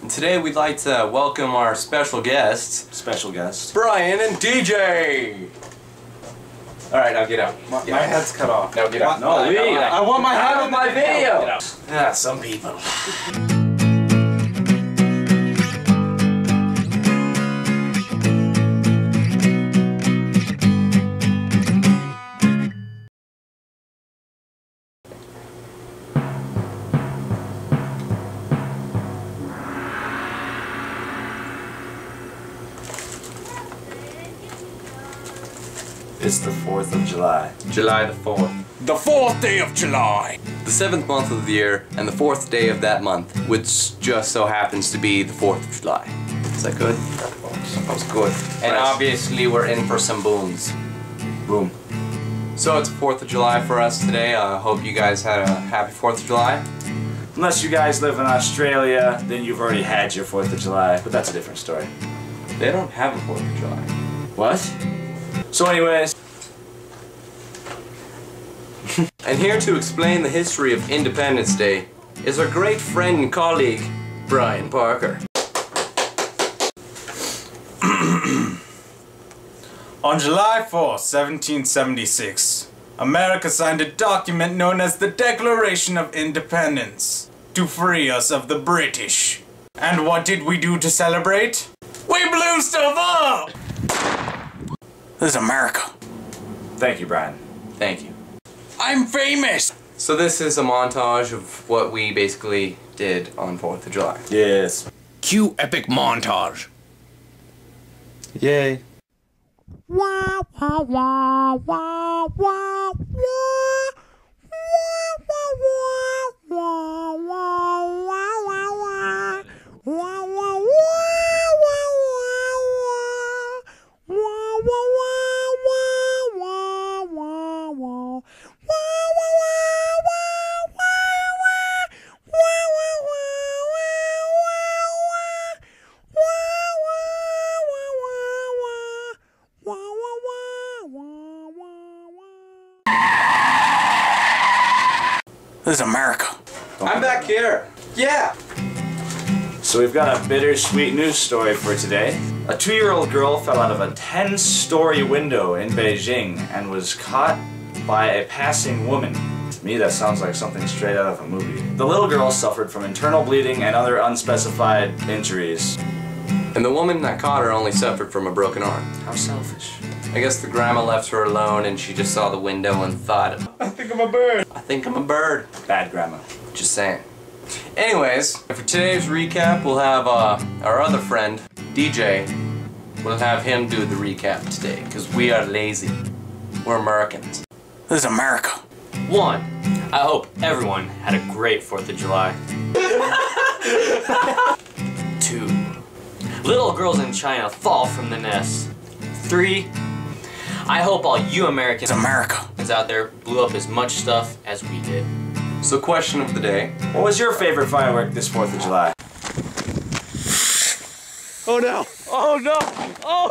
And today we'd like to welcome our special guests. Brian and DJ! Alright, now get out. My head's cut off. Now get out. No, leave. I want my head on my video! Yeah, some people. It's the 4th of July. July the 4th. The 4th day of July! The 7th month of the year, and the 4th day of that month, which just so happens to be the 4th of July. Is that good? That was good. And obviously we're in for some booms. Boom. So it's 4th of July for us today. I hope you guys had a happy 4th of July. Unless you guys live in Australia, then you've already had your 4th of July, but that's a different story. They don't have a 4th of July. What? So anyways... And here to explain the history of Independence Day is our great friend and colleague, Brian Parker. On July 4th, 1776, America signed a document known as the Declaration of Independence to free us of the British. And what did we do to celebrate? We blew stuff up! This is America. Thank you, Brian. Thank you. I'm famous! So this is a montage of what we basically did on 4th of July. Yes. Cue epic montage. Yay. Wah wah wah wah wah wah wah wah wah This is America. I'm back here. Yeah. So we've got a bittersweet news story for today. A 2-year-old girl fell out of a 10-story window in Beijing and was caught by a passing woman. To me, that sounds like something straight out of a movie. The little girl suffered from internal bleeding and other unspecified injuries. And the woman that caught her only suffered from a broken arm. How selfish. I guess the grandma left her alone and she just saw the window and thought, I think I'm a bird. I think I'm a bird. Bad grandma. Just saying. Anyways, for today's recap, we'll have our other friend, DJ. We'll have him do the recap today, because we are lazy. We're Americans. This is America. 1. I hope everyone had a great 4th of July. 2. Little girls in China fall from the nest. 3. I hope all you Americans out there blew up as much stuff as we did. So question of the day. What was your favorite firework this 4th of July? Oh no! Oh no! Oh!